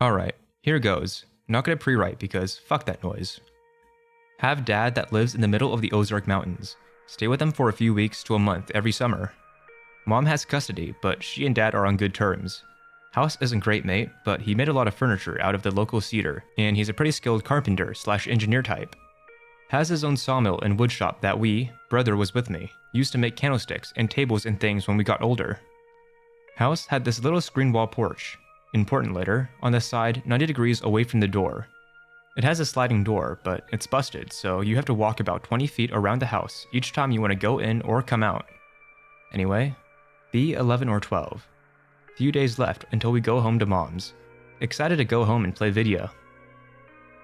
Alright, here goes. Not gonna pre-write because fuck that noise. Have dad that lives in the middle of the Ozark Mountains. Stay with him for a few weeks to a month every summer. Mom has custody, but she and dad are on good terms. House isn't great, mate, but he made a lot of furniture out of the local cedar, and he's a pretty skilled carpenter/engineer type. Has his own sawmill and woodshop that brother was with me, used to make candlesticks and tables and things when we got older. House had this little screen wall porch, important later, on the side 90 degrees away from the door. It has a sliding door, but it's busted, so you have to walk about 20 feet around the house each time you want to go in or come out. Anyway, be 11 or 12. Few days left until we go home to mom's. Excited to go home and play video.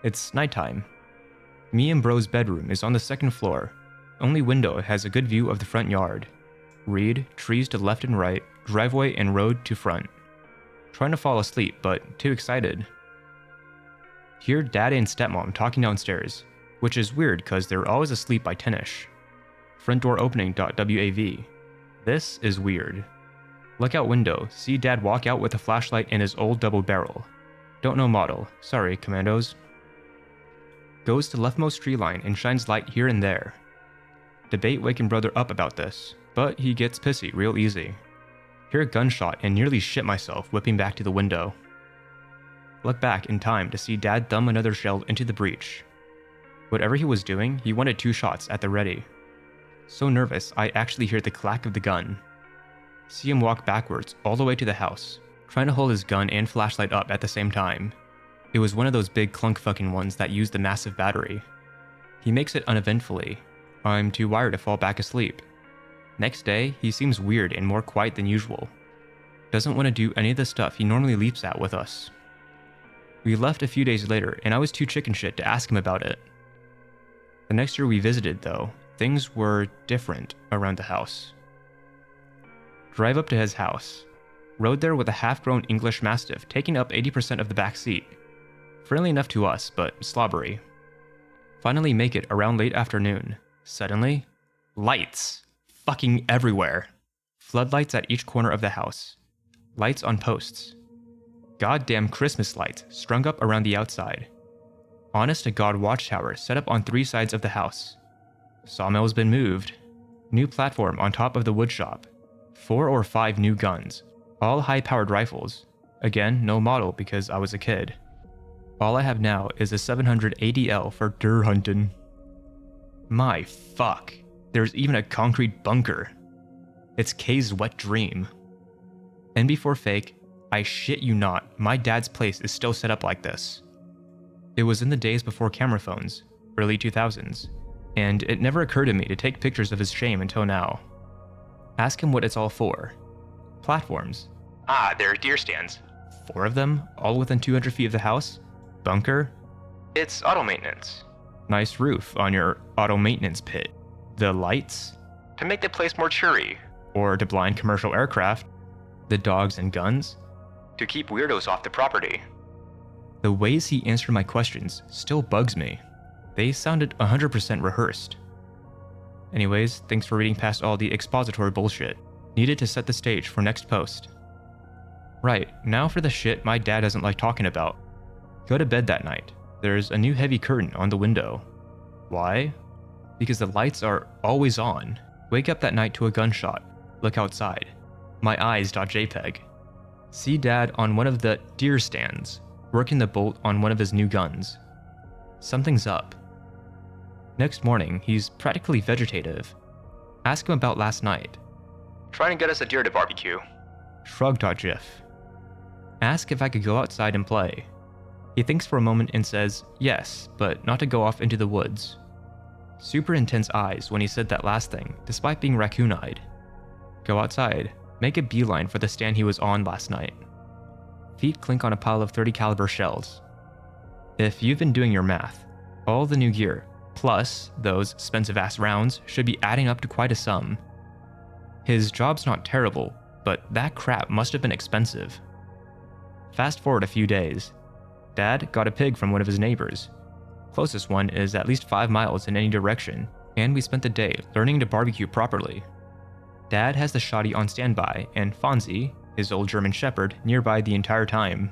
It's nighttime. Me and bro's bedroom is on the second floor. Only window has a good view of the front yard. Reed, trees to left and right, driveway and road to front. Trying to fall asleep, but too excited. Hear dad and stepmom talking downstairs, which is weird cause they're always asleep by 10ish. Front door opening.wav. This is weird. Look out window, see dad walk out with a flashlight and his old double barrel. Don't know model, sorry commandos. Goes to leftmost tree line and shines light here and there. Debate waking brother up about this, but he gets pissy real easy. Hear a gunshot and nearly shit myself whipping back to the window. Look back in time to see dad thumb another shell into the breach. Whatever he was doing, he wanted 2 shots at the ready. So nervous, I actually hear the clack of the gun. See him walk backwards all the way to the house, trying to hold his gun and flashlight up at the same time. It was one of those big clunk fucking ones that use the massive battery. He makes it uneventfully. I'm too wired to fall back asleep. Next day, he seems weird and more quiet than usual. Doesn't want to do any of the stuff he normally leaps at with us. We left a few days later and I was too chicken shit to ask him about it. The next year we visited though, things were different around the house. Drive up to his house. Rode there with a half-grown English Mastiff taking up 80% of the back seat. Friendly enough to us, but slobbery. Finally make it around late afternoon. Suddenly, lights. Fucking everywhere. Floodlights at each corner of the house. Lights on posts. Goddamn Christmas lights strung up around the outside. Honest to God watchtower set up on 3 sides of the house. Sawmill's been moved. New platform on top of the woodshop. 4 or 5 new guns. All high-powered rifles. Again, no model because I was a kid. All I have now is a 700 ADL for deer hunting. My fuck. There's even a concrete bunker. It's Kay's wet dream. And before fake, I shit you not, my dad's place is still set up like this. It was in the days before camera phones, early 2000s, and it never occurred to me to take pictures of his shame until now. Ask him what it's all for. Platforms. Ah, they're deer stands. 4 of them, all within 200 feet of the house? Bunker? It's auto maintenance. Nice roof on your auto maintenance pit. The lights? To make the place more cheery. Or to blind commercial aircraft. The dogs and guns? To keep weirdos off the property. The ways he answered my questions still bugs me. They sounded 100% rehearsed. Anyways, thanks for reading past all the expository bullshit. Needed to set the stage for next post. Right, now for the shit my dad doesn't like talking about. Go to bed that night. There's a new heavy curtain on the window. Why? Because the lights are always on. Wake up that night to a gunshot. Look outside. My eyes.jpg. See dad on one of the deer stands, working the bolt on one of his new guns. Something's up. Next morning, he's practically vegetative. Ask him about last night. Trying to get us a deer to barbecue. Shrug.gif. Ask if I could go outside and play. He thinks for a moment and says, yes, but not to go off into the woods. Super intense eyes when he said that last thing, despite being raccoon-eyed. Go outside. Make a beeline for the stand he was on last night. Feet clink on a pile of 30 caliber shells. If you've been doing your math, all the new gear, plus those expensive-ass rounds, should be adding up to quite a sum. His job's not terrible, but that crap must have been expensive. Fast forward a few days. Dad got a pig from one of his neighbors. Closest one is at least 5 miles in any direction, and we spent the day learning to barbecue properly. Dad has the shoddy on standby, and Fonzie, his old German shepherd, nearby the entire time.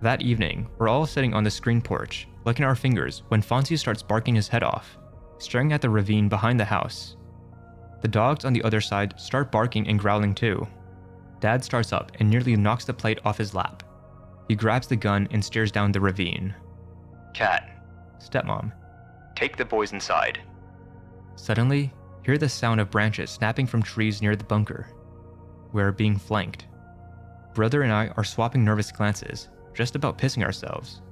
That evening, we're all sitting on the screen porch, licking our fingers when Fonzie starts barking his head off, staring at the ravine behind the house. The dogs on the other side start barking and growling too. Dad starts up and nearly knocks the plate off his lap. He grabs the gun and stares down the ravine. "Cat." "Stepmom." "Take the boys inside." Suddenly, hear the sound of branches snapping from trees near the bunker. We're being flanked. Brother and I are swapping nervous glances, just about pissing ourselves.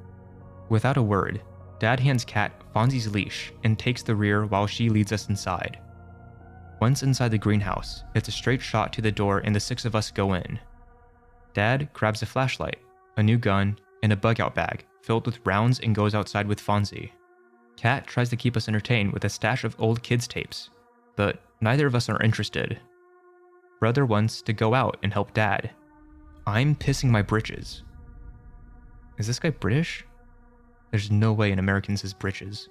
Without a word, Dad hands Kat Fonzie's leash and takes the rear while she leads us inside. Once inside the greenhouse, it's a straight shot to the door and the 6 of us go in. Dad grabs a flashlight, a new gun, and a bug-out bag filled with rounds and goes outside with Fonzie. Kat tries to keep us entertained with a stash of old kids' tapes, but neither of us are interested. Brother wants to go out and help Dad. I'm pissing my britches. Is this guy British? There's no way an American says britches.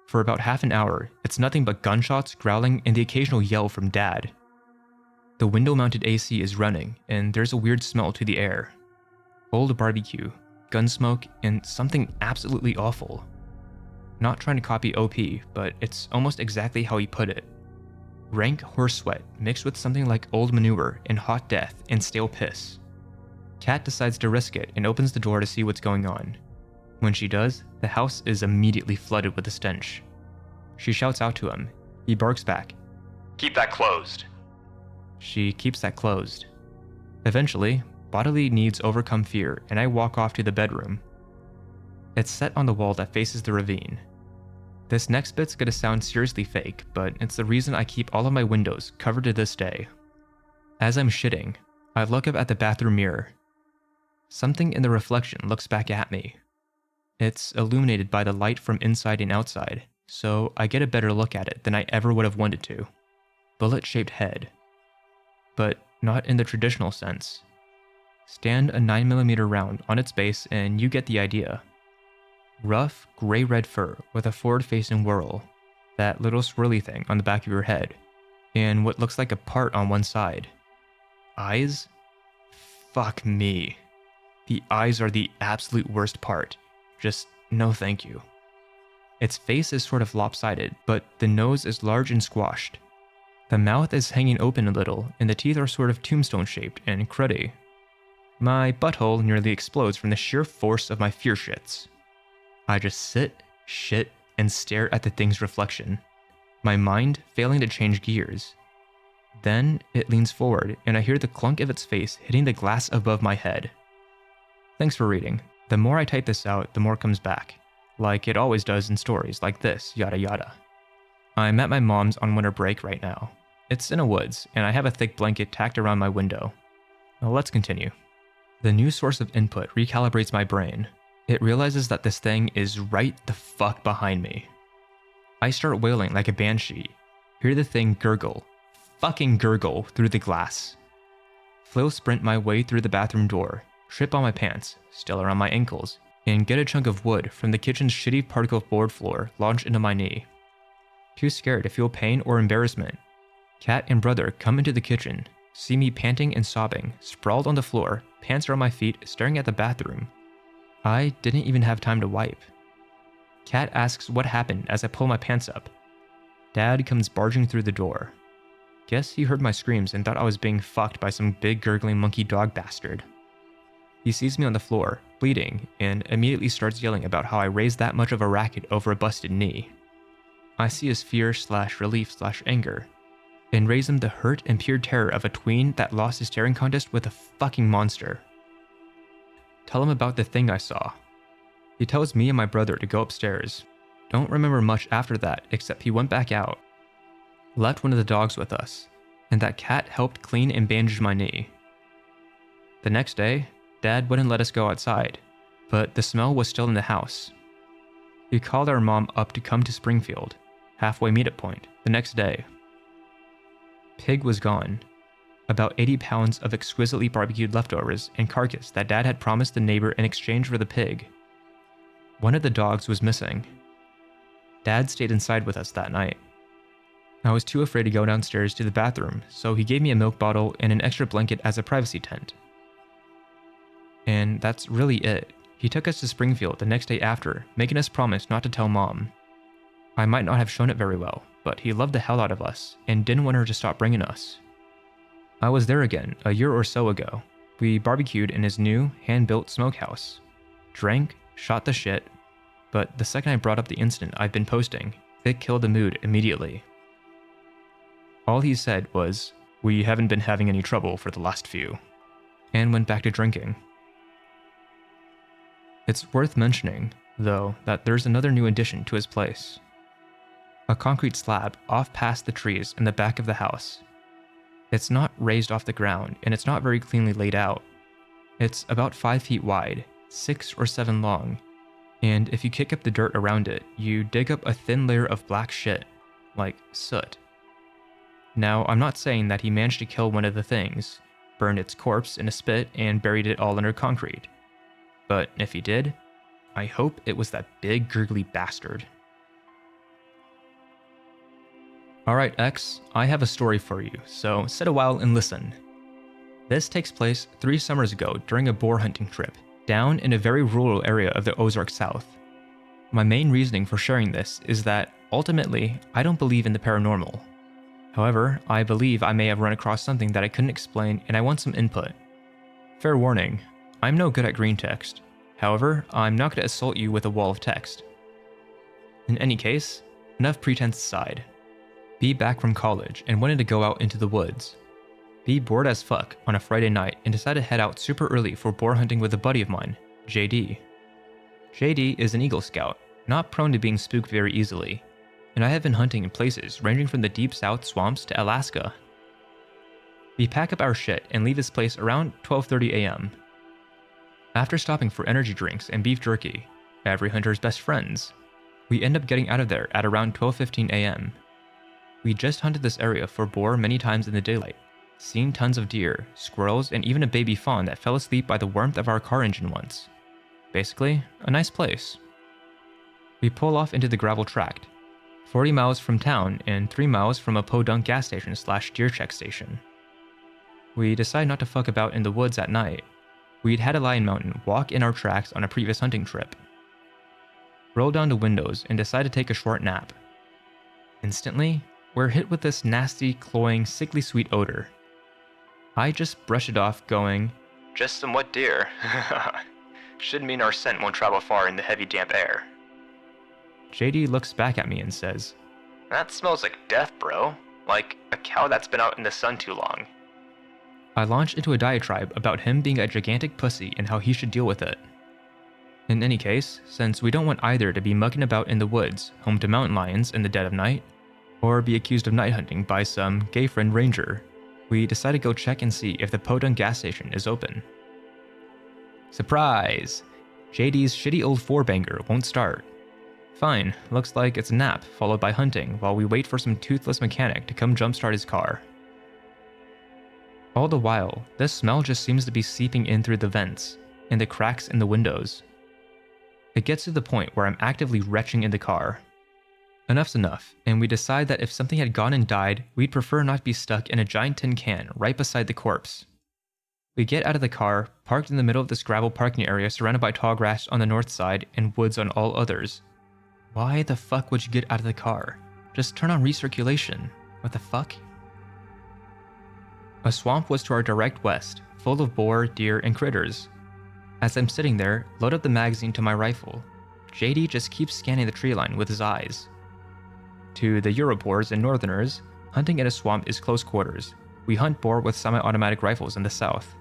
For about half an hour, it's nothing but gunshots, growling, and the occasional yell from Dad. The window-mounted AC is running, and there's a weird smell to the air. Old barbecue, gun smoke, and something absolutely awful. Not trying to copy OP, but it's almost exactly how he put it. Rank horse sweat mixed with something like old manure and hot death and stale piss. Kat decides to risk it and opens the door to see what's going on. When she does, the house is immediately flooded with the stench. She shouts out to him. He barks back. "Keep that closed." She keeps that closed. Eventually, bodily needs overcome fear, and I walk off to the bedroom. It's set on the wall that faces the ravine. This next bit's gonna sound seriously fake, but it's the reason I keep all of my windows covered to this day. As I'm shitting, I look up at the bathroom mirror. Something in the reflection looks back at me. It's illuminated by the light from inside and outside, so I get a better look at it than I ever would have wanted to. Bullet-shaped head. But not in the traditional sense. Stand a 9mm round on its base and you get the idea. Rough, gray-red fur with a forward-facing whorl, that little swirly thing on the back of your head, and what looks like a part on one side. Eyes? Fuck me. The eyes are the absolute worst part. Just no thank you. Its face is sort of lopsided, but the nose is large and squashed. The mouth is hanging open a little, and the teeth are sort of tombstone-shaped and cruddy. My butthole nearly explodes from the sheer force of my fear shits. I just sit, shit, and stare at the thing's reflection, my mind failing to change gears. Then it leans forward, and I hear the clunk of its face hitting the glass above my head. Thanks for reading. The more I type this out, the more comes back, like it always does in stories like this, yada yada. I'm at my mom's on winter break right now. It's Innawoods, and I have a thick blanket tacked around my window. Now let's continue. The new source of input recalibrates my brain. It realizes that this thing is right the fuck behind me. I start wailing like a banshee, hear the thing fucking gurgle through the glass. Flail sprint my way through the bathroom door, trip on my pants, still around my ankles, and get a chunk of wood from the kitchen's shitty particle board floor launched into my knee. Too scared to feel pain or embarrassment, Kat and brother come into the kitchen, see me panting and sobbing, sprawled on the floor, pants around my feet, staring at the bathroom. I didn't even have time to wipe. Kat asks what happened as I pull my pants up. Dad comes barging through the door. Guess he heard my screams and thought I was being fucked by some big gurgling monkey dog bastard. He sees me on the floor, bleeding, and immediately starts yelling about how I raised that much of a racket over a busted knee. I see his fear/relief/anger, and raise him the hurt and pure terror of a tween that lost his staring contest with a fucking monster. Tell him about the thing I saw. He tells me and my brother to go upstairs. Don't remember much after that, except he went back out. Left one of the dogs with us, and that Kat helped clean and bandage my knee. The next day, Dad wouldn't let us go outside, but the smell was still in the house. He called our mom up to come to Springfield, halfway meet-up point, the next day. Pig was gone. About 80 pounds of exquisitely barbecued leftovers and carcass that Dad had promised the neighbor in exchange for the pig. One of the dogs was missing. Dad stayed inside with us that night. I was too afraid to go downstairs to the bathroom, so he gave me a milk bottle and an extra blanket as a privacy tent. And that's really it. He took us to Springfield the next day after, making us promise not to tell Mom. I might not have shown it very well, but he loved the hell out of us and didn't want her to stop bringing us. I was there again a year or so ago. We barbecued in his new, hand-built smokehouse. Drank, shot the shit, but the second I brought up the incident I've been posting, it killed the mood immediately. All he said was, "We haven't been having any trouble for the last few," and went back to drinking. It's worth mentioning, though, that there's another new addition to his place. A concrete slab off past the trees in the back of the house. It's not raised off the ground, and it's not very cleanly laid out. It's about 5 feet wide, 6 or 7 long, and if you kick up the dirt around it, you dig up a thin layer of black shit, like soot. Now, I'm not saying that he managed to kill one of the things, burned its corpse in a spit, and buried it all under concrete. But if he did, I hope it was that big gurgly bastard. Alright X, I have a story for you, so sit a while and listen. This takes place 3 summers ago during a boar hunting trip, down in a very rural area of the Ozark South. My main reasoning for sharing this is that, ultimately, I don't believe in the paranormal. However, I believe I may have run across something that I couldn't explain and I want some input. Fair warning, I'm no good at Greentext. However, I'm not going to assault you with a wall of text. In any case, enough pretense aside. Be back from college and wanted to go out into the woods. Be bored as fuck on a Friday night and decide to head out super early for boar hunting with a buddy of mine, JD. JD is an Eagle Scout, not prone to being spooked very easily, and I have been hunting in places ranging from the deep south swamps to Alaska. We pack up our shit and leave this place around 12:30 a.m. After stopping for energy drinks and beef jerky, every hunter's best friends, we end up getting out of there at around 12:15 a.m. We just hunted this area for boar many times in the daylight, seen tons of deer, squirrels, and even a baby fawn that fell asleep by the warmth of our car engine once. Basically, a nice place. We pull off into the gravel tract, 40 miles from town and 3 miles from a podunk gas station / deer check station. We decide not to fuck about in the woods at night. We'd had a Lion Mountain walk in our tracks on a previous hunting trip. Roll down the windows and decide to take a short nap. Instantly, we're hit with this nasty, cloying, sickly sweet odor. I just brush it off, going, "Just some wet deer." Should mean our scent won't travel far in the heavy damp air. JD looks back at me and says, "That smells like death, bro. Like a cow that's been out in the sun too long." I launch into a diatribe about him being a gigantic pussy and how he should deal with it. In any case, since we don't want either to be mucking about in the woods, home to mountain lions in the dead of night, or be accused of night hunting by some gay friend ranger, we decide to go check and see if the podunk gas station is open. Surprise! JD's shitty old 4-banger won't start. Fine, looks like it's a nap followed by hunting while we wait for some toothless mechanic to come jumpstart his car. All the while, this smell just seems to be seeping in through the vents and the cracks in the windows. It gets to the point where I'm actively retching in the car. Enough's enough, and we decide that if something had gone and died, we'd prefer not be stuck in a giant tin can right beside the corpse. We get out of the car, parked in the middle of this gravel parking area surrounded by tall grass on the north side and woods on all others. Why the fuck would you get out of the car? Just turn on recirculation. What the fuck? A swamp was to our direct west, full of boar, deer, and critters. As I'm sitting there, load up the magazine to my rifle. JD just keeps scanning the tree line with his eyes. To the Europors and Northerners, hunting in a swamp is close quarters. We hunt boar with semi-automatic rifles in the south.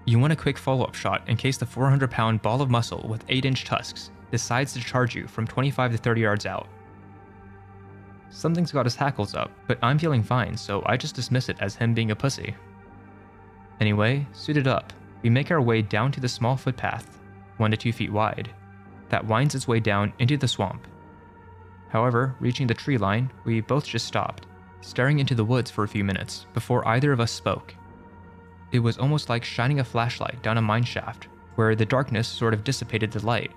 You want a quick follow-up shot in case the 400-pound ball of muscle with 8-inch tusks decides to charge you from 25 to 30 yards out. Something's got his hackles up, but I'm feeling fine, so I just dismiss it as him being a pussy. Anyway, suited up, we make our way down to the small footpath, 1 to 2 feet wide, that winds its way down into the swamp. However, reaching the tree line, we both just stopped, staring into the woods for a few minutes before either of us spoke. It was almost like shining a flashlight down a mine shaft, where the darkness sort of dissipated the light.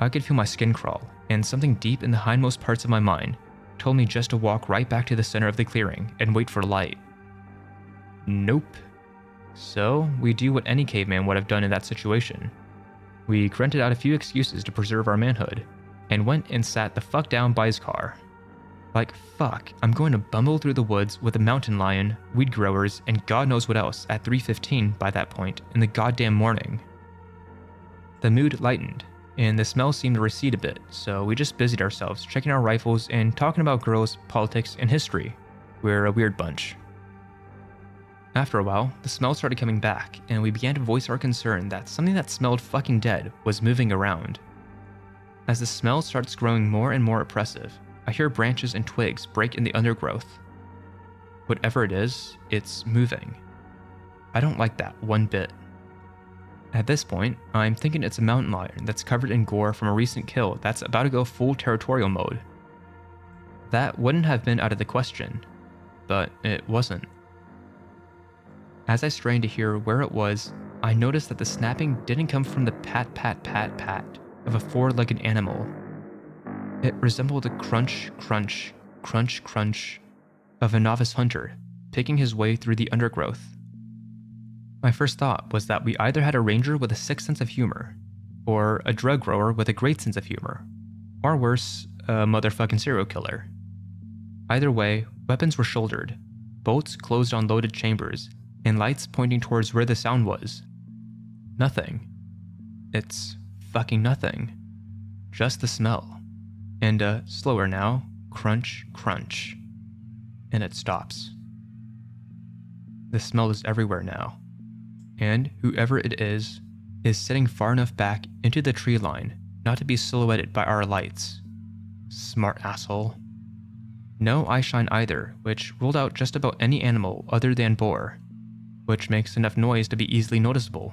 I could feel my skin crawl, and something deep in the hindmost parts of my mind told me just to walk right back to the center of the clearing and wait for light. Nope. So we do what any caveman would have done in that situation. We grunted out a few excuses to preserve our manhood, and went and sat the fuck down by his car. Like, fuck, I'm going to bumble through the woods with a mountain lion, weed growers, and God knows what else at 3:15 by that point in the goddamn morning. The mood lightened, and the smell seemed to recede a bit, so we just busied ourselves checking our rifles and talking about girls, politics, and history. We're a weird bunch. After a while, the smell started coming back, and we began to voice our concern that something that smelled fucking dead was moving around. As the smell starts growing more and more oppressive, I hear branches and twigs break in the undergrowth. Whatever it is, it's moving. I don't like that one bit. At this point, I'm thinking it's a mountain lion that's covered in gore from a recent kill that's about to go full territorial mode. That wouldn't have been out of the question, but it wasn't. As I strained to hear where it was, I noticed that the snapping didn't come from the pat pat pat pat of a four-legged animal. It resembled the crunch, crunch, crunch, crunch of a novice hunter picking his way through the undergrowth. My first thought was that we either had a ranger with a sick sense of humor, or a drug grower with a great sense of humor, or worse, a motherfucking serial killer. Either way, weapons were shouldered, bolts closed on loaded chambers, and lights pointing towards where the sound was. Nothing. It's fucking nothing. Just the smell. And a slower now, crunch, crunch. And it stops. The smell is everywhere now. And whoever it is sitting far enough back into the tree line not to be silhouetted by our lights. Smart asshole. No eye shine either, which ruled out just about any animal other than boar, which makes enough noise to be easily noticeable.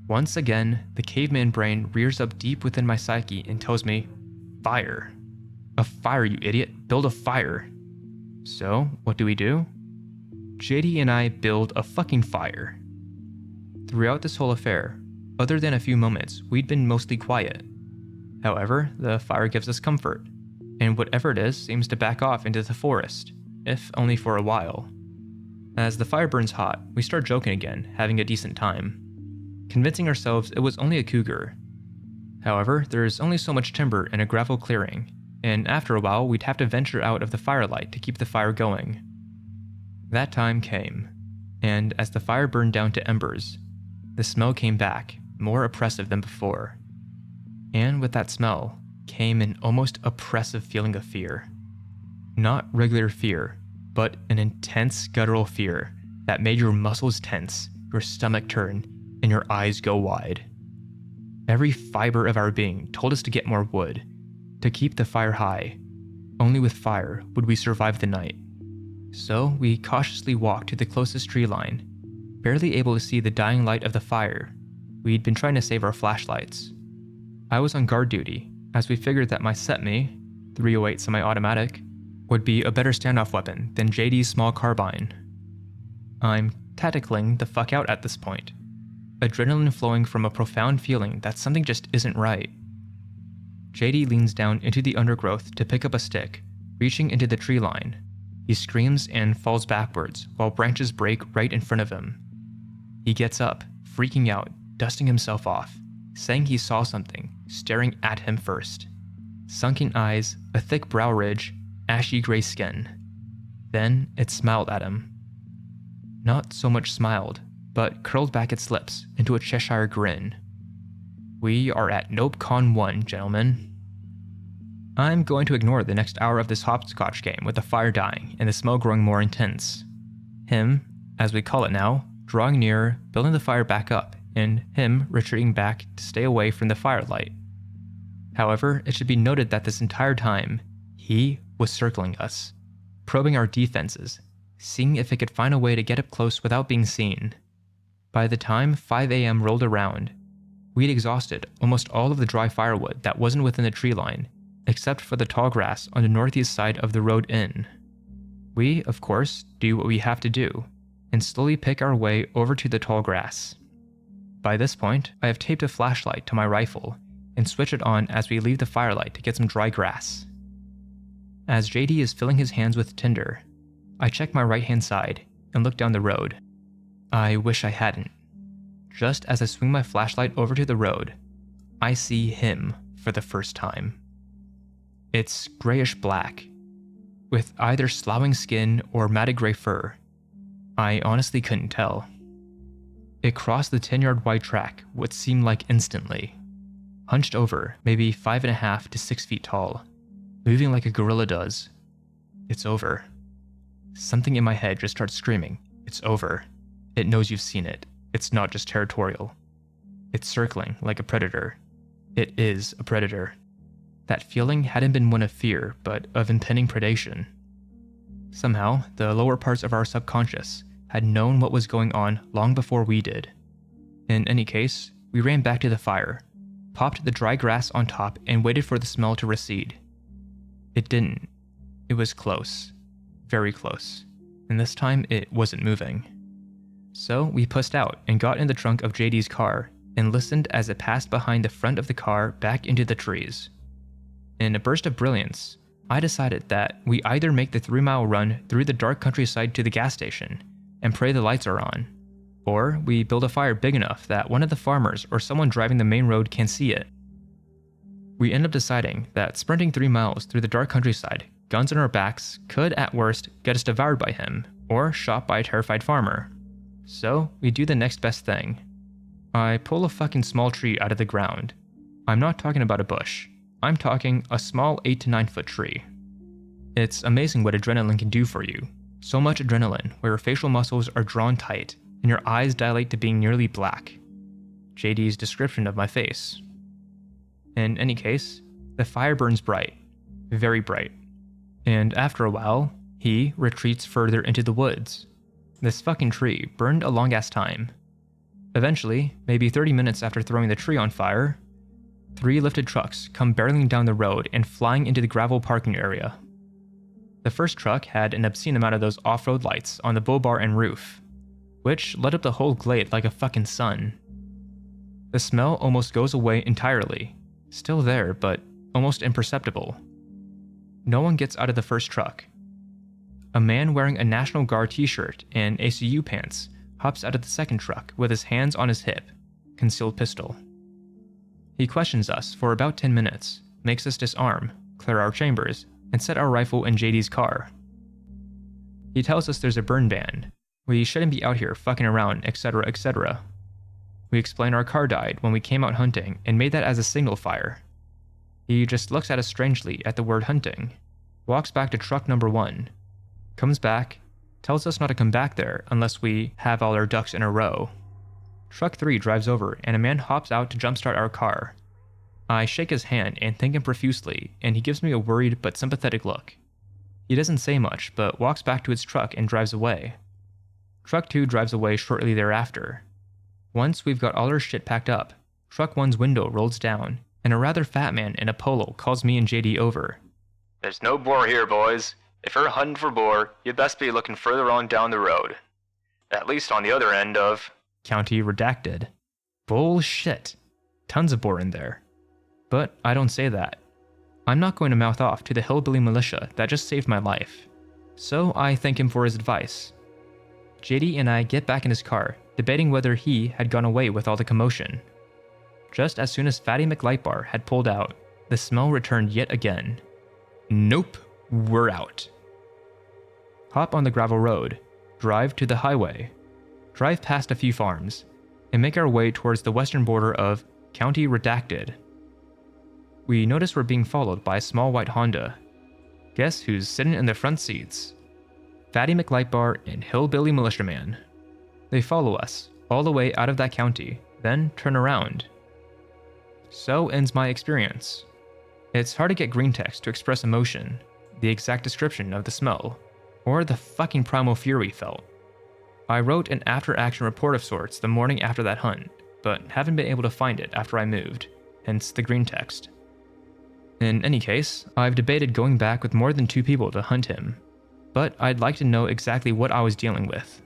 Once again, the caveman brain rears up deep within my psyche and tells me, fire. A fire, you idiot. Build a fire. So, what do? JD and I build a fucking fire. Throughout this whole affair, other than a few moments, we'd been mostly quiet. However, the fire gives us comfort, and whatever it is seems to back off into the forest, if only for a while. As the fire burns hot, we start joking again, having a decent time, convincing ourselves it was only a cougar. However, there's only so much timber in a gravel clearing, and after a while we'd have to venture out of the firelight to keep the fire going. That time came, and as the fire burned down to embers, the smell came back, more oppressive than before. And with that smell came an almost oppressive feeling of fear. Not regular fear, but an intense guttural fear that made your muscles tense, your stomach turn, and your eyes go wide. Every fiber of our being told us to get more wood, to keep the fire high. Only with fire would we survive the night. So we cautiously walked to the closest tree line, barely able to see the dying light of the fire. We'd been trying to save our flashlights. I was on guard duty, as we figured that my SETME, 308 semi-automatic, would be a better standoff weapon than JD's small carbine. I'm tacticling the fuck out at this point, adrenaline flowing from a profound feeling that something just isn't right. JD leans down into the undergrowth to pick up a stick, reaching into the tree line. He screams and falls backwards while branches break right in front of him. He gets up, freaking out, dusting himself off, saying he saw something, staring at him first. Sunken eyes, a thick brow ridge, ashy gray skin. Then it smiled at him. Not so much smiled, but curled back its lips into a Cheshire grin. We are at NopeCon 1, gentlemen. I'm going to ignore the next hour of this hopscotch game with the fire dying and the smell growing more intense. Him, as we call it now, drawing nearer, building the fire back up, and him retreating back to stay away from the firelight. However, it should be noted that this entire time, he was circling us, probing our defenses, seeing if it could find a way to get up close without being seen. By the time 5 a.m. rolled around, we'd exhausted almost all of the dry firewood that wasn't within the tree line, except for the tall grass on the northeast side of the road in. We, of course, do what we have to do, and slowly pick our way over to the tall grass. By this point, I have taped a flashlight to my rifle, and switch it on as we leave the firelight to get some dry grass. As JD is filling his hands with tinder, I check my right-hand side and look down the road. I wish I hadn't. Just as I swing my flashlight over to the road, I see him for the first time. It's grayish black, with either sloughing skin or matted gray fur. I honestly couldn't tell. It crossed the 10-yard wide track what seemed like instantly. Hunched over, maybe 5.5 to 6 feet tall, moving like a gorilla does. It's over. Something in my head just starts screaming, it's over. It knows you've seen it. It's not just territorial. It's circling like a predator. It is a predator. That feeling hadn't been one of fear, but of impending predation. Somehow, the lower parts of our subconscious had known what was going on long before we did. In any case, we ran back to the fire, popped the dry grass on top, and waited for the smell to recede. It didn't. It was close. Very close. And this time, it wasn't moving. So we pushed out and got in the trunk of JD's car and listened as it passed behind the front of the car back into the trees. In a burst of brilliance, I decided that we either make the 3-mile run through the dark countryside to the gas station and pray the lights are on, or we build a fire big enough that one of the farmers or someone driving the main road can see it. We end up deciding that sprinting 3 miles through the dark countryside, guns on our backs, could at worst get us devoured by him or shot by a terrified farmer. So we do the next best thing. I pull a fucking small tree out of the ground. I'm not talking about a bush. I'm talking a small 8 to 9 foot tree. It's amazing what adrenaline can do for you. So much adrenaline where your facial muscles are drawn tight and your eyes dilate to being nearly black. JD's description of my face. In any case, the fire burns bright. Very bright. And after a while, he retreats further into the woods. This fucking tree burned a long-ass time. Eventually, maybe 30 minutes after throwing the tree on fire, 3 lifted trucks come barreling down the road and flying into the gravel parking area. The first truck had an obscene amount of those off-road lights on the bull bar and roof, which lit up the whole glade like a fucking sun. The smell almost goes away entirely, still there but almost imperceptible. No one gets out of the first truck. A man wearing a National Guard t-shirt and ACU pants hops out of the second truck with his hands on his hip, concealed pistol. He questions us for about 10 minutes, makes us disarm, clear our chambers, and set our rifle in JD's car. He tells us there's a burn ban, we shouldn't be out here fucking around, etc., etc. We explain our car died when we came out hunting and made that as a signal fire. He just looks at us strangely at the word hunting, walks back to truck number 1, comes back, tells us not to come back there unless we have all our ducks in a row. Truck 3 drives over and a man hops out to jumpstart our car. I shake his hand and thank him profusely, and he gives me a worried but sympathetic look. He doesn't say much, but walks back to his truck and drives away. Truck 2 drives away shortly thereafter. Once we've got all our shit packed up, Truck 1's window rolls down, and a rather fat man in a polo calls me and JD over. There's no boar here, boys. If you're hunting for boar, you'd best be looking further on down the road. At least on the other end of... County redacted. Bullshit. Tons of boar in there. But I don't say that. I'm not going to mouth off to the hillbilly militia that just saved my life. So I thank him for his advice. JD and I get back in his car, debating whether he had gone away with all the commotion. Just as soon as Fatty McLightbar had pulled out, the smell returned yet again. Nope, we're out. Hop on the gravel road, drive to the highway, drive past a few farms, and make our way towards the western border of County Redacted. We notice we're being followed by a small white Honda. Guess who's sitting in the front seats? Fatty McLightbar and Hillbilly Militiaman. They follow us, all the way out of that county, then turn around. So ends my experience. It's hard to get Greentext to express emotion, the exact description of the smell, or the fucking primal fear we felt. I wrote an after-action report of sorts the morning after that hunt, but haven't been able to find it after I moved, hence the Greentext. In any case, I've debated going back with more than 2 people to hunt him, but I'd like to know exactly what I was dealing with.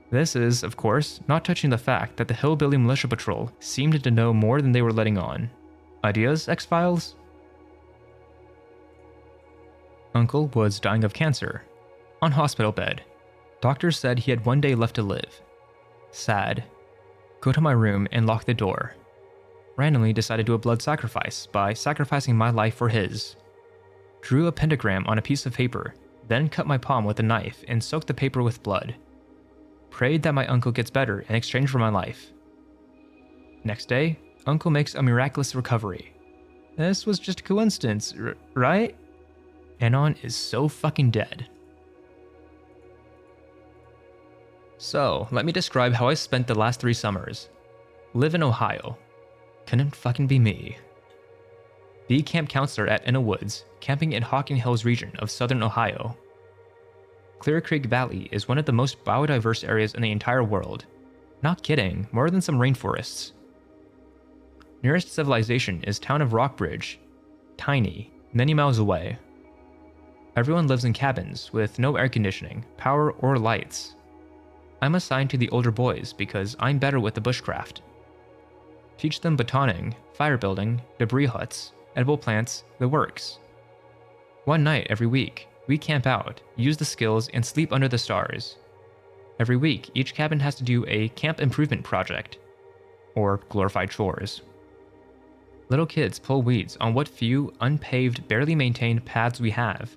This is, of course, not touching the fact that the Hillbilly Militia Patrol seemed to know more than they were letting on. Ideas, X-Files? Uncle was dying of cancer. On hospital bed. Doctors said he had 1 day left to live. Sad. Go to my room and lock the door. Randomly decided to do a blood sacrifice by sacrificing my life for his. Drew a pentagram on a piece of paper, then cut my palm with a knife and soaked the paper with blood. Prayed that my uncle gets better in exchange for my life. Next day, uncle makes a miraculous recovery. This was just a coincidence, right? Anon is so fucking dead. So, let me describe how I spent the last 3 summers. Live in Ohio. Couldn't fucking be me. Be camp counselor at Innawoods, camping in Hocking Hills region of southern Ohio. Clear Creek Valley is one of the most biodiverse areas in the entire world. Not kidding, more than some rainforests. Nearest civilization is town of Rockbridge. Tiny, many miles away. Everyone lives in cabins with no air conditioning, power, or lights. I'm assigned to the older boys because I'm better with the bushcraft. Teach them batoning, fire building, debris huts, edible plants, the works. One night every week, we camp out, use the skills, and sleep under the stars. Every week, each cabin has to do a camp improvement project, or glorified chores. Little kids pull weeds on what few, unpaved, barely maintained paths we have.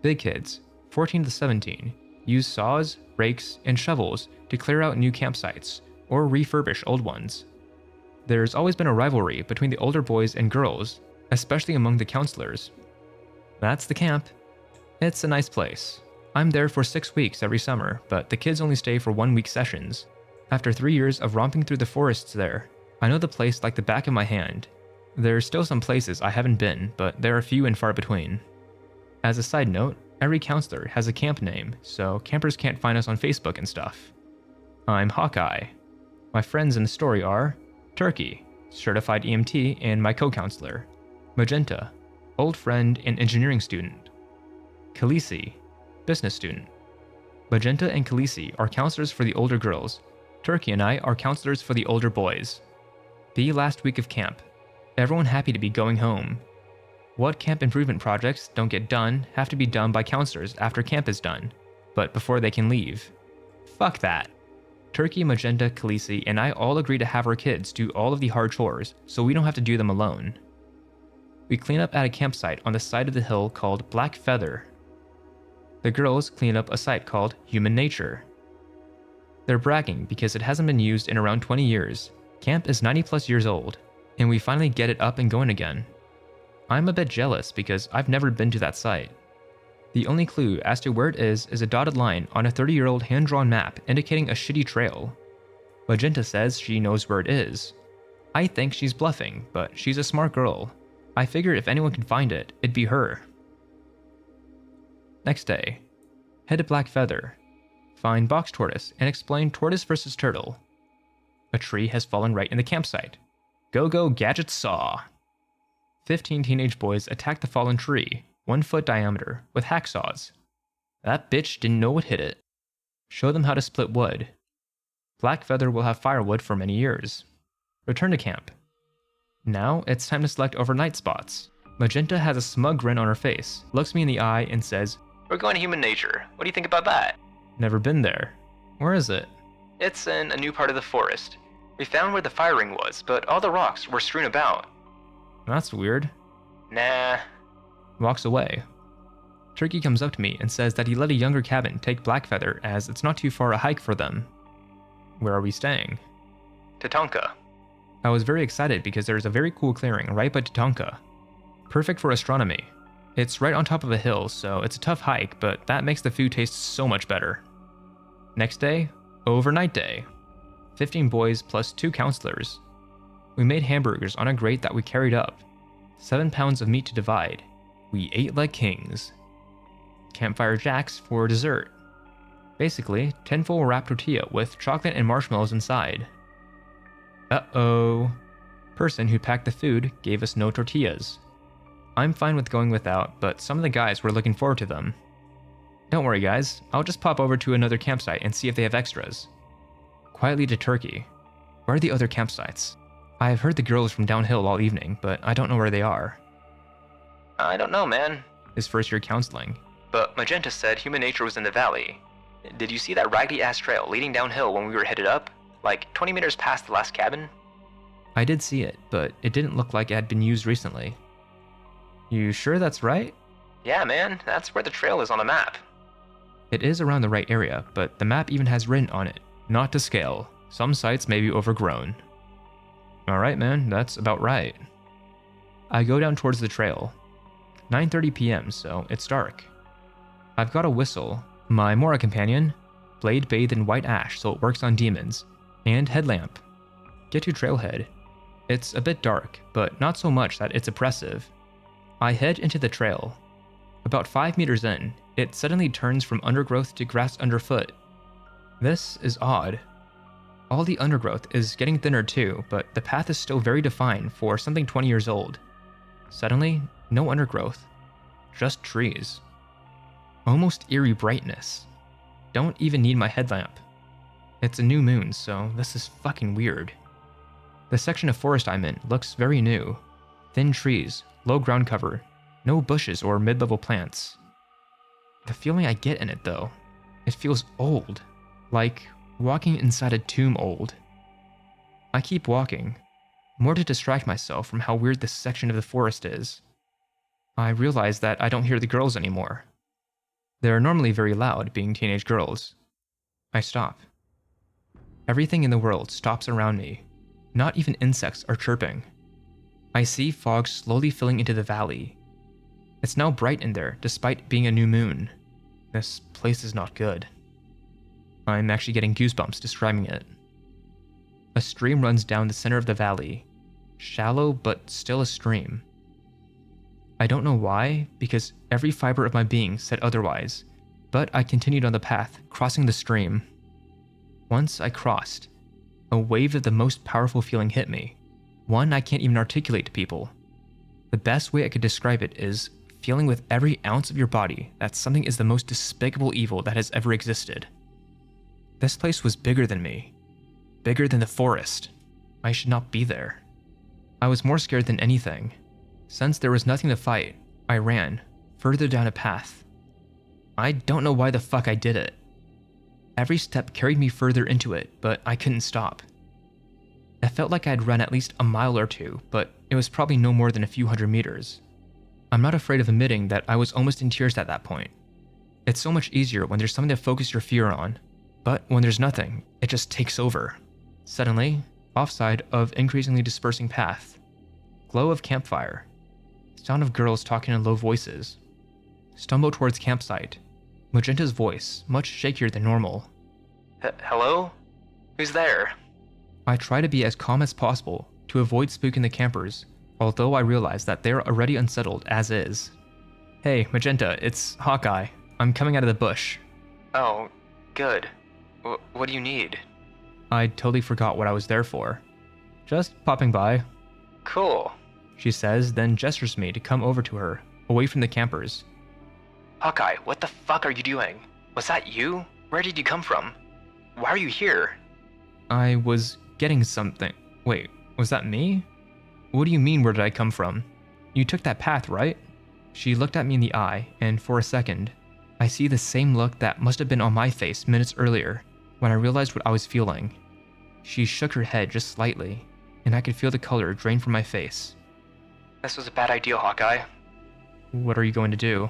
Big kids, 14 to 17, use saws, rakes, and shovels to clear out new campsites, or refurbish old ones. There's always been a rivalry between the older boys and girls, especially among the counselors. That's the camp. It's a nice place. I'm there for 6 weeks every summer, but the kids only stay for 1-week sessions. After 3 years of romping through the forests there, I know the place like the back of my hand. There's still some places I haven't been, but they're few and far between. As a side note, every counselor has a camp name, so campers can't find us on Facebook and stuff. I'm Hawkeye. My friends in the story are Turkey, certified EMT and my co-counselor. Magenta, old friend and engineering student. Khaleesi, business student. Magenta and Khaleesi are counselors for the older girls. Turkey and I are counselors for the older boys. The last week of camp. Everyone happy to be going home. What camp improvement projects don't get done have to be done by counselors after camp is done, but before they can leave. Fuck that. Turkey, Magenta, Khaleesi, and I all agree to have our kids do all of the hard chores so we don't have to do them alone. We clean up at a campsite on the side of the hill called Black Feather. The girls clean up a site called Human Nature. They're bragging because it hasn't been used in around 20 years. Camp is 90 plus years old, and we finally get it up and going again. I'm a bit jealous because I've never been to that site. The only clue as to where it is a dotted line on a 30-year-old hand-drawn map indicating a shitty trail. Magenta says she knows where it is. I think she's bluffing, but she's a smart girl. I figure if anyone could find it, it'd be her. Next day. Head to Black Feather. Find box tortoise and explain tortoise versus turtle. A tree has fallen right in the campsite. Go gadget saw. 15 teenage boys attack the fallen tree, 1 foot diameter, with hacksaws. That bitch didn't know what hit it. Show them how to split wood. Black Feather will have firewood for many years. Return to camp. Now it's time to select overnight spots. Magenta has a smug grin on her face, looks me in the eye, and says, We're going to Human Nature. What do you think about that? Never been there. Where is it? It's in a new part of the forest. We found where the fire ring was, but all the rocks were strewn about. That's weird. Nah. Walks away. Turkey comes up to me and says that he let a younger cabin take Black Feather as it's not too far a hike for them. Where are we staying? Tatanka. I was very excited because there's a very cool clearing right by Tatanka. Perfect for astronomy. It's right on top of a hill, so it's a tough hike, but that makes the food taste so much better. Next day, overnight day. 15 boys plus 2 counselors. We made hamburgers on a grate that we carried up. 7 pounds of meat to divide. We ate like kings. Campfire jacks for dessert. Basically, tinfoil wrapped tortilla with chocolate and marshmallows inside. Uh-oh. Person who packed the food gave us no tortillas. I'm fine with going without, but some of the guys were looking forward to them. Don't worry guys, I'll just pop over to another campsite and see if they have extras. Quietly to Turkey. Where are the other campsites? I've heard the girls from downhill all evening, but I don't know where they are. I don't know, man. His first year counseling. But Magenta said Human Nature was in the valley. Did you see that raggedy-ass trail leading downhill when we were headed up? Like 20 meters past the last cabin? I did see it, but it didn't look like it had been used recently. You sure that's right? Yeah, man, that's where the trail is on the map. It is around the right area, but the map even has written on it, not to scale. Some sites may be overgrown. Alright man, that's about right. I go down towards the trail. 9:30 p.m., so it's dark. I've got a whistle, my Mora companion, blade bathed in white ash so it works on demons, and headlamp. Get to trailhead. It's a bit dark, but not so much that it's oppressive. I head into the trail. About 5 meters in, it suddenly turns from undergrowth to grass underfoot. This is odd. All the undergrowth is getting thinner too, but the path is still very defined for something 20 years old. Suddenly, no undergrowth. Just trees. Almost eerie brightness. Don't even need my headlamp. It's a new moon, so this is fucking weird. The section of forest I'm in looks very new. Thin trees, low ground cover, no bushes or mid-level plants. The feeling I get in it though, it feels old. Like walking inside a tomb old. I keep walking, more to distract myself from how weird this section of the forest is. I realize that I don't hear the girls anymore. They're normally very loud, being teenage girls. I stop. Everything in the world stops around me. Not even insects are chirping. I see fog slowly filling into the valley. It's now bright in there, despite being a new moon. This place is not good. I'm actually getting goosebumps describing it. A stream runs down the center of the valley. Shallow, but still a stream. I don't know why, because every fiber of my being said otherwise, but I continued on the path, crossing the stream. Once I crossed, a wave of the most powerful feeling hit me, one I can't even articulate to people. The best way I could describe it is feeling with every ounce of your body that something is the most despicable evil that has ever existed. This place was bigger than me, bigger than the forest. I should not be there. I was more scared than anything. Since there was nothing to fight, I ran, further down a path. I don't know why the fuck I did it. Every step carried me further into it, but I couldn't stop. It felt like I had run at least a mile or two, but it was probably no more than a few hundred meters. I'm not afraid of admitting that I was almost in tears at that point. It's so much easier when there's something to focus your fear on, but when there's nothing, it just takes over. Suddenly, offside of increasingly dispersing path, glow of campfire, sound of girls talking in low voices. Stumble towards campsite. Magenta's voice, much shakier than normal. Hello? Who's there? I try to be as calm as possible to avoid spooking the campers, although I realize that they're already unsettled as is. Hey, Magenta, it's Hawkeye. I'm coming out of the bush. Oh, good. What do you need? I totally forgot what I was there for. Just popping by. Cool. She says, then gestures me to come over to her, away from the campers. Hawkeye, what the fuck are you doing? Was that you? Where did you come from? Why are you here? I was getting something. Wait, was that me? What do you mean, where did I come from? You took that path, right? She looked at me in the eye, and for a second, I see the same look that must have been on my face minutes earlier, when I realized what I was feeling. She shook her head just slightly, and I could feel the color drain from my face. This was a bad idea, Hawkeye. What are you going to do?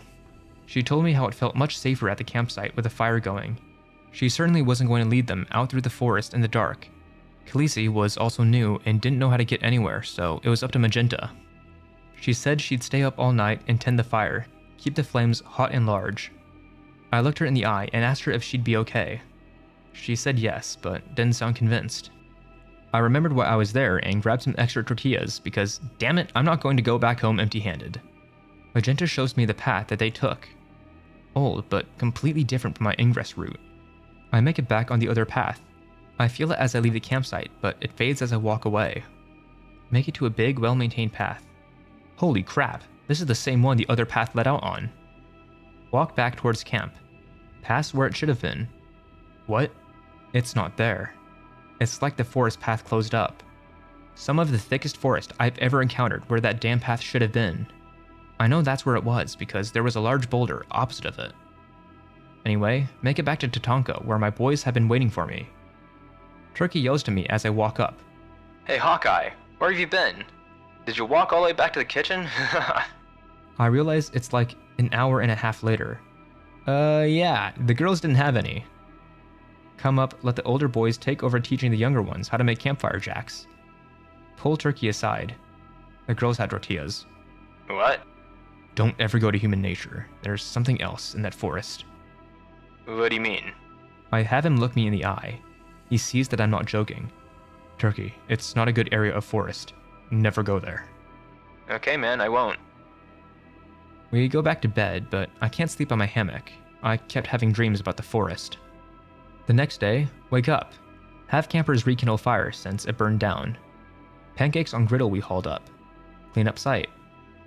She told me how it felt much safer at the campsite with a fire going. She certainly wasn't going to lead them out through the forest in the dark. Khaleesi was also new and didn't know how to get anywhere, so it was up to Magenta. She said she'd stay up all night and tend the fire, keep the flames hot and large. I looked her in the eye and asked her if she'd be okay. She said yes, but didn't sound convinced. I remembered why I was there and grabbed some extra tortillas because, damn it, I'm not going to go back home empty-handed. Magenta shows me the path that they took. Old, but completely different from my ingress route. I make it back on the other path. I feel it as I leave the campsite, but it fades as I walk away. Make it to a big, well-maintained path. Holy crap, this is the same one the other path led out on. Walk back towards camp. Past where it should have been. What? It's not there. It's like the forest path closed up. Some of the thickest forest I've ever encountered where that damn path should have been. I know that's where it was because there was a large boulder opposite of it. Anyway, make it back to Tatanka, where my boys have been waiting for me. Turkey yells to me as I walk up. Hey Hawkeye, where have you been? Did you walk all the way back to the kitchen? I realize it's like an hour and a half later. Yeah, the girls didn't have any. Come up, let the older boys take over teaching the younger ones how to make campfire jacks. Pull Turkey aside. The girls had tortillas. What? Don't ever go to human nature. There's something else in that forest. What do you mean? I have him look me in the eye. He sees that I'm not joking. Turkey, it's not a good area of forest. Never go there. Okay, man, I won't. We go back to bed, but I can't sleep on my hammock. I kept having dreams about the forest. The next day, wake up. Have campers rekindle fire since it burned down. Pancakes on griddle we hauled up. Clean up site.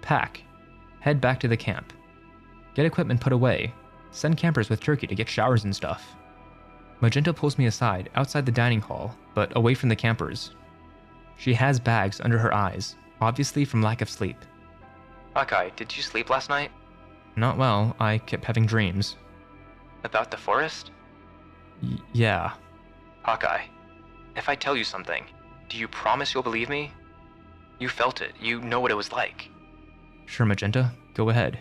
Pack. Head back to the camp. Get equipment put away. Send campers with Turkey to get showers and stuff. Magenta pulls me aside outside the dining hall, but away from the campers. She has bags under her eyes, obviously from lack of sleep. Hawkeye, did you sleep last night? Not well, I kept having dreams. About the forest? Yeah. Hawkeye, if I tell you something, do you promise you'll believe me? You felt it, you know what it was like. Sure, Magenta, go ahead.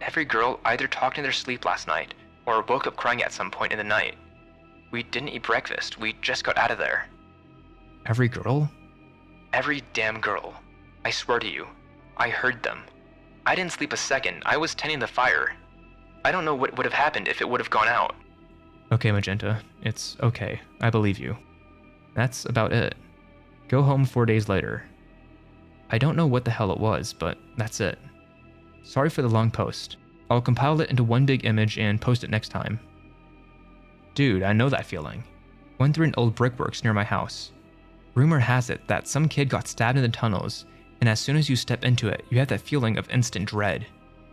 Every girl either talked in their sleep last night, or woke up crying at some point in the night. We didn't eat breakfast, we just got out of there. Every girl? Every damn girl. I swear to you, I heard them. I didn't sleep a second, I was tending the fire. I don't know what would have happened if it would have gone out. Okay, Magenta, it's okay, I believe you. That's about it. Go home 4 days later. I don't know what the hell it was, but that's it. Sorry for the long post. I'll compile it into one big image and post it next time. Dude, I know that feeling. Went through an old brickworks near my house. Rumor has it that some kid got stabbed in the tunnels, and as soon as you step into it, you have that feeling of instant dread.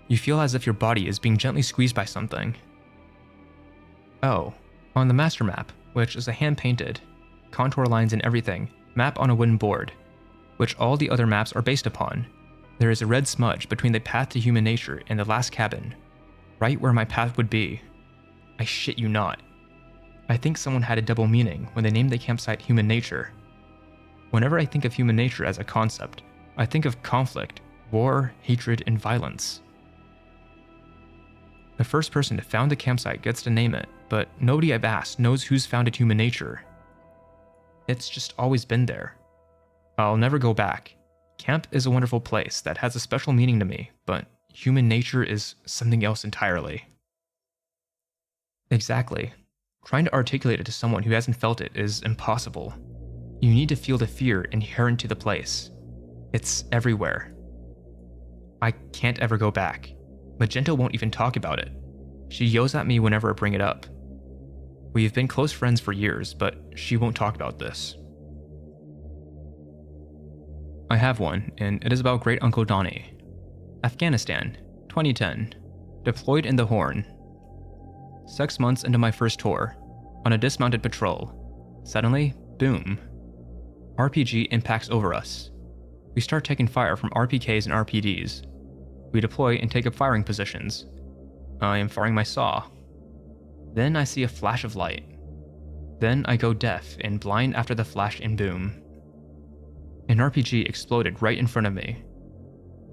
You feel as if your body is being gently squeezed by something. Oh, on the master map, which is a hand-painted, contour lines and everything, map on a wooden board, which all the other maps are based upon, there is a red smudge between the path to human nature and the last cabin, right where my path would be. I shit you not. I think someone had a double meaning when they named the campsite Human Nature. Whenever I think of human nature as a concept, I think of conflict, war, hatred, and violence. The first person to found the campsite gets to name it, but nobody I've asked knows who's founded human nature. It's just always been there. I'll never go back. Camp is a wonderful place that has a special meaning to me, but human nature is something else entirely. Exactly. Trying to articulate it to someone who hasn't felt it is impossible. You need to feel the fear inherent to the place. It's everywhere. I can't ever go back. Magenta won't even talk about it. She yells at me whenever I bring it up. We've been close friends for years, but she won't talk about this. I have one, and it is about Great Uncle Donnie. Afghanistan, 2010. Deployed in the Horn. 6 months into my first tour, on a dismounted patrol. Suddenly, boom. RPG impacts over us. We start taking fire from RPKs and RPDs. We deploy and take up firing positions. I am firing my saw. Then I see a flash of light. Then I go deaf and blind after the flash and boom. An RPG exploded right in front of me.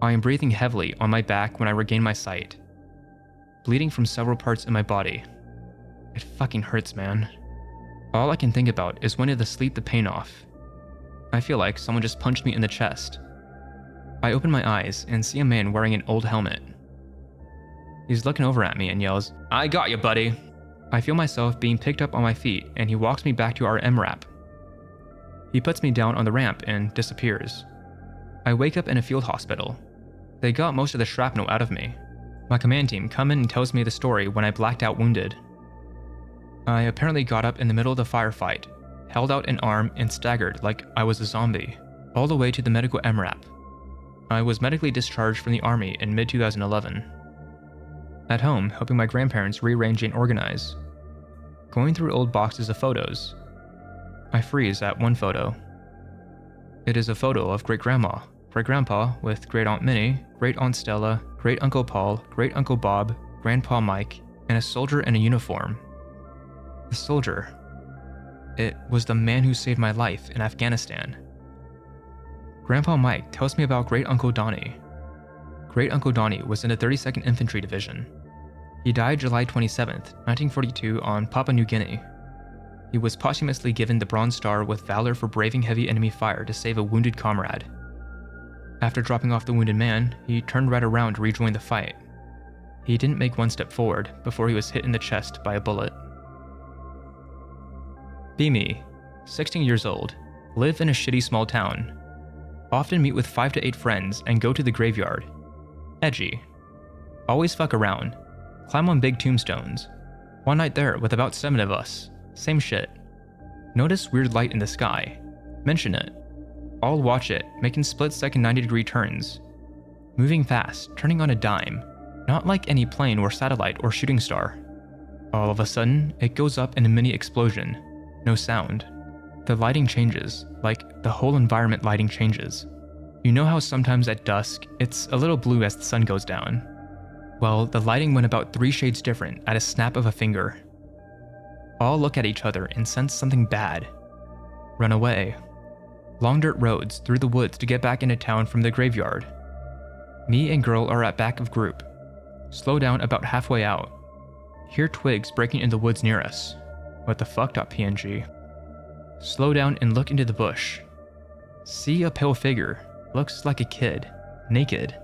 I am breathing heavily on my back when I regain my sight. Bleeding from several parts in my body. It fucking hurts, man. All I can think about is when did the sleep the pain off. I feel like someone just punched me in the chest. I open my eyes and see a man wearing an old helmet. He's looking over at me and yells, "I got you, buddy." I feel myself being picked up on my feet and he walks me back to our MRAP. He puts me down on the ramp and disappears. I wake up in a field hospital. They got most of the shrapnel out of me. My command team come in and tells me the story when I blacked out wounded. I apparently got up in the middle of the firefight, held out an arm and staggered like I was a zombie, all the way to the medical MRAP. I was medically discharged from the army in mid-2011. At home, helping my grandparents rearrange and organize. Going through old boxes of photos. I freeze at one photo. It is a photo of great-grandma, great-grandpa with great-aunt Minnie, great-aunt Stella, great-uncle Paul, great-uncle Bob, grandpa Mike, and a soldier in a uniform. The soldier. It was the man who saved my life in Afghanistan. Grandpa Mike tells me about Great Uncle Donnie. Great Uncle Donnie was in the 32nd Infantry Division. He died July 27, 1942 on Papua New Guinea. He was posthumously given the Bronze Star with valor for braving heavy enemy fire to save a wounded comrade. After dropping off the wounded man, he turned right around to rejoin the fight. He didn't make one step forward before he was hit in the chest by a bullet. Bimi, 16 years old, live in a shitty small town. Often meet with 5 to 8 friends and go to the graveyard. Edgy. Always fuck around. Climb on big tombstones. One night there with about 7 of us. Same shit. Notice weird light in the sky. Mention it. All watch it, making split-second 90-degree turns. Moving fast, turning on a dime. Not like any plane or satellite or shooting star. All of a sudden, it goes up in a mini explosion. No sound. The lighting changes, like the whole environment lighting changes. You know how sometimes at dusk, it's a little blue as the sun goes down? Well, the lighting went about 3 shades different at a snap of a finger. All look at each other and sense something bad. Run away. Long dirt roads through the woods to get back into town from the graveyard. Me and girl are at back of group. Slow down about halfway out. Hear twigs breaking in the woods near us. What the fuck.png. Slow down and look into the bush. See a pale figure. Looks like a kid. Naked.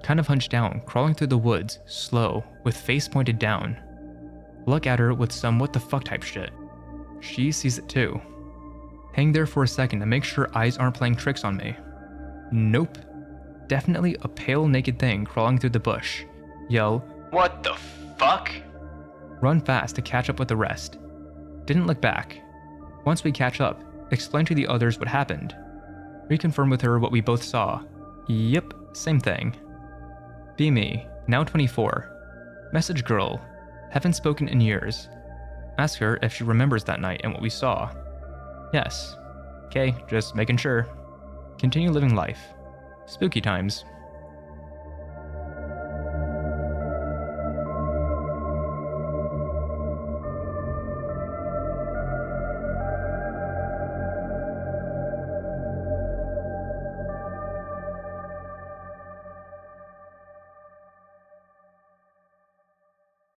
Kind of hunched down, crawling through the woods, slow, with face pointed down. Look at her with some what the fuck type shit. She sees it too. Hang there for a second to make sure eyes aren't playing tricks on me. Nope. Definitely a pale naked thing crawling through the bush. Yell, What the fuck? run fast to catch up with the rest. Didn't look back. Once we catch up, explain to the others what happened. Reconfirm with her what we both saw. Yep, same thing. Be me, now 24. Message girl. Haven't spoken in years. Ask her if she remembers that night and what we saw. Yes. Okay, just making sure. Continue living life. Spooky times.